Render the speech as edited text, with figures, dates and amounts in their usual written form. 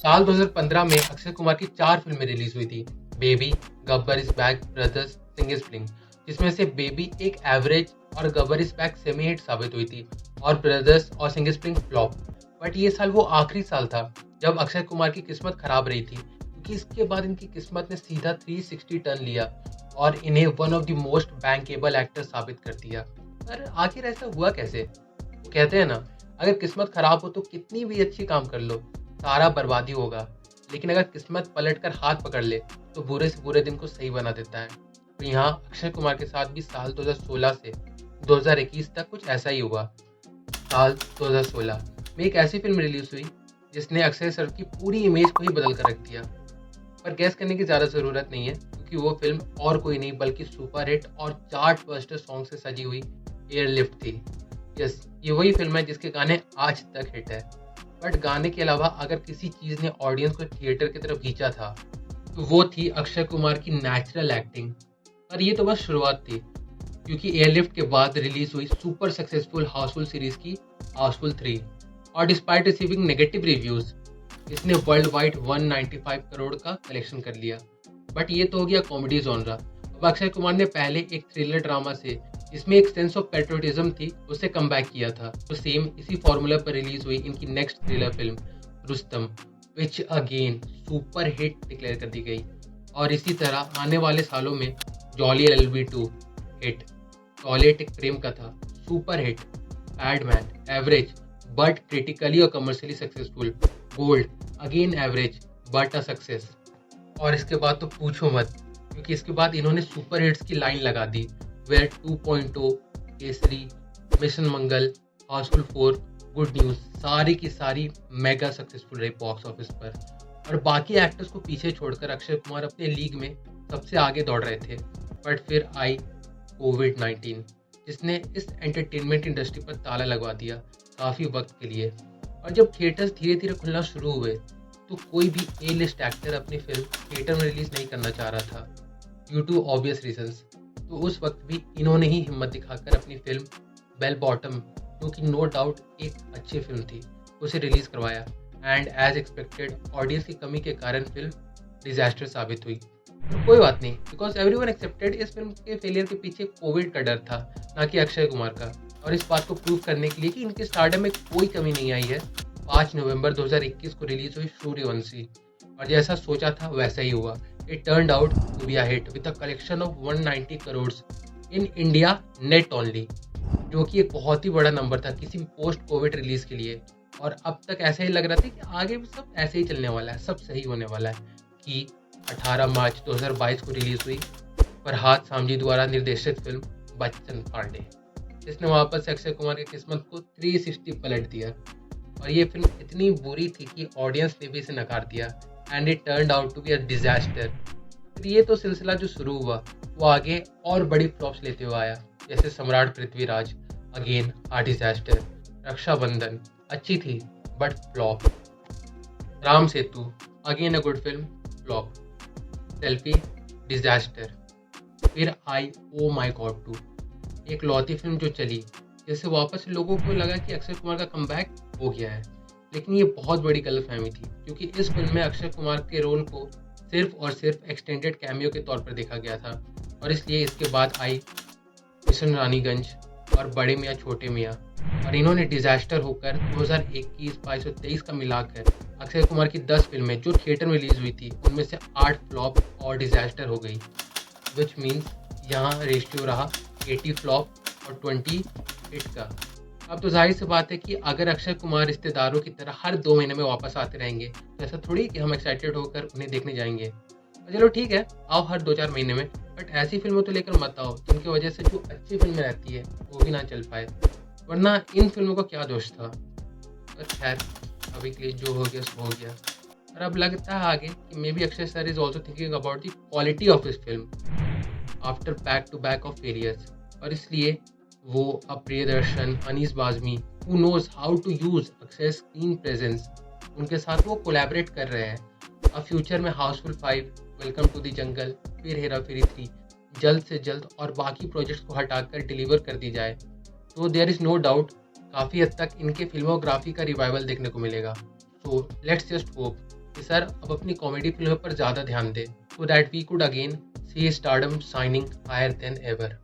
साल 2015 में अक्षय कुमार की 4 फिल्में रिलीज हुई थी। Baby, Gabbar is back, brothers, Singh is bling. जिसमें से बेबी एक एवरेज और Gabbar is back semi hit साबित हुई थी और ब्रदर्स और Singh is bling flop. But ये साल वो आखिरी साल था जब अक्षय कुमार की किस्मत खराब रही थी, क्योंकि इसके बाद इनकी किस्मत ने सीधा 360 टर्न लिया और इन्हें one of the most bankable actor साबित कर दिया। पर आखिर ऐसा हुआ कैसे? वो कहते हैं ना, अगर किस्मत खराब हो तो कितनी भी अच्छी काम कर लो, सारा बर्बादी होगा। लेकिन अगर किस्मत पलटकर हाथ पकड़ ले तो बुरे से बुरे दिन को सही बना देता है। तो यहाँ अक्षय कुमार के साथ भी साल 2016 से 2021 तक कुछ ऐसा ही हुआ। साल 2016 में एक ऐसी फिल्म रिलीज हुई जिसने अक्षय सर की पूरी इमेज को ही बदल कर रख दिया। पर गैस करने की ज़्यादा ज़रूरत नहीं है, क्योंकि वो फिल्म और कोई नहीं बल्कि सुपरहिट और चार्ट बस्टर सॉन्ग से सजी हुई एयरलिफ्ट थी। यस, ये वही फिल्म है जिसके गाने आज तक हिट है। बट गाने के अलावा अगर किसी चीज़ ने ऑडियंस को थिएटर की तरफ खींचा था तो वो थी अक्षय कुमार की नेचुरल एक्टिंग। पर ये तो बस शुरुआत थी, क्योंकि एयरलिफ्ट के बाद रिलीज हुई सुपर सक्सेसफुल हाउसफुल सीरीज की हाउसफुल 3, और डिस्पाइट रिसीविंग नेगेटिव रिव्यूज इसने वर्ल्ड वाइड 195 करोड़ का कलेक्शन कर लिया। बट ये तो हो गया कॉमेडी जॉनरा। अब अक्षय कुमार ने पहले एक थ्रिलर ड्रामा से, जिसमें एक सेंस ऑफ पेट्रोटिज्म थी, उसे कमबैक किया था। तो सेम इसी फॉर्मूला पर रिलीज हुई इनकी next thriller film Rustam, which again super hit declare कर दी गई। और इसी तरह आने वाले सालों में jolly LLB 2 hit, toilet Ek Prem Katha super hit, Padman average but critically और commercially successful, Gold again average but a success. और इसके बाद तो पूछो मत, क्योंकि इसके बाद इन्होंने सुपर हिट्स की लाइन लगा दी। वेयर 2.0, Kesari, Mission Mangal, Housefull 4, Good Newwz, सारी की सारी मेगा सक्सेसफुल रही बॉक्स ऑफिस पर। और बाकी एक्टर्स को पीछे छोड़कर अक्षय कुमार अपने लीग में सबसे आगे दौड़ रहे थे। बट फिर आई कोविड-19, जिसने इस एंटरटेनमेंट इंडस्ट्री पर ताला लगवा दिया काफ़ी वक्त के लिए। और जब थिएटर्स धीरे धीरे खुलना शुरू हुए तो कोई भी ए लिस्ट एक्टर अपनी फिल्म थिएटर में रिलीज नहीं करना चाह रहा था, ड्यू टू ऑब्वियस रीजंस। तो उस वक्त भी इन्होंने ही हिम्मत दिखाकर अपनी फिल्म बेल बॉटम, जो कि नो डाउट एक अच्छी फिल्म थी, उसे रिलीज करवाया। एंड एज एक्सपेक्टेड ऑडियंस की कमी के कारण फिल्म डिजास्टर साबित हुई। पर कोई बात नहीं, बिकॉज एवरीवन एक्सेप्टेड इस फिल्म के फेलियर के पीछे कोविड का डर था, ना कि अक्षय कुमार का। और इस बात को प्रूव करने के लिए कि इनके स्टारडम में कोई कमी नहीं आई है, 5 नवंबर 2021 को रिलीज हुई सूर्यवंशी। और जैसा सोचा था वैसा ही हुआ। It turned out to be a hit with a collection of 190 crore in India net only, जो कि एक बहुत ही बड़ा नंबर था किसी पोस्ट कोविड रिलीज के लिए। और अब तक ऐसा ही लग रहा था कि आगे भी सब ऐसे ही चलने वाला है, सब सही होने वाला है। कि 18 मार्च 2022 को रिलीज हुई फरहाद सामजी द्वारा निर्देशित फिल्म बच्चन पांडे, जिसने वापस से अक्षय कुमार की किस्मत को 360 पलट दिया। और ये फिल्म इतनी बुरी थी कि ऑडियंस ने भी इसे नकार दिया, and it turned out to be a disaster. फिर ये तो सिलसिला जो शुरू हुआ वो आगे और बड़ी फ्लॉप्स लेते हुए आया, जैसे सम्राट पृथ्वीराज अगेन आ डिजास्टर, रक्षाबंधन अच्छी थी but flop, Ram Setu again a good film flop, selfie disaster. फिर आई ओ माई गॉड 2, एक लौती फिल्म जो चली, जिससे वापस लोगों को लगा कि अक्षय कुमार का कमबैक हो गया है। लेकिन ये बहुत बड़ी गलतफहमी थी, क्योंकि इस फिल्म में अक्षय कुमार के रोल को सिर्फ और सिर्फ एक्सटेंडेड कैमियो के तौर पर देखा गया था। और इसलिए इसके बाद आई मिशन रानीगंज और बड़े मियाँ छोटे मियाँ, और इन्होंने डिजास्टर होकर 2021, 22 और 23 का मिलाकर अक्षय कुमार की 10 फिल्में जो थिएटर में रिलीज हुई थी उनमें से 8 फ्लॉप और डिजास्टर हो गई। विच मीन्स यहाँ रेशियो रहा 80 फ्लॉप और 20 हिट का। अब तो जाहिर सी बात है कि अगर अक्षय कुमार रिश्तेदारों की तरह हर 2 महीने में वापस आते रहेंगे तो ऐसा थोड़ी कि हम एक्साइटेड होकर उन्हें देखने जाएंगे। चलो ठीक है, आओ हर 2-4 महीने में, बट ऐसी फिल्मों तो लेकर मत आओ जिनकी वजह से जो अच्छी फिल्में रहती है वो भी ना चल पाए, वरना इन फिल्मों का क्या दोष था। पर खैर, अभी के लिए जो हो गया सो हो गया। और अब लगता है आगे कि may be Akshay sir is also thinking about the quality of his film after back to back of failures. और इसलिए वो अब Priyadarshan, Anees Bazmee, who knows how to use Akshay screen presence, उनके साथ वो कोलैबोरेट कर रहे हैं। अब फ्यूचर में housefull 5, welcome to the jungle, फिर हेरा फेरी 3 जल्द से जल्द और बाकी प्रोजेक्ट्स को हटाकर डिलीवर कर दी जाए तो देयर इज़ नो डाउट काफ़ी हद तक इनके फिल्मोग्राफी का रिवाइवल देखने को मिलेगा। सो लेट्स जस्ट होप कि सर अब अपनी कॉमेडी फिल्मों पर ज़्यादा ध्यान दें, so that we could again see stardom shining higher than ever.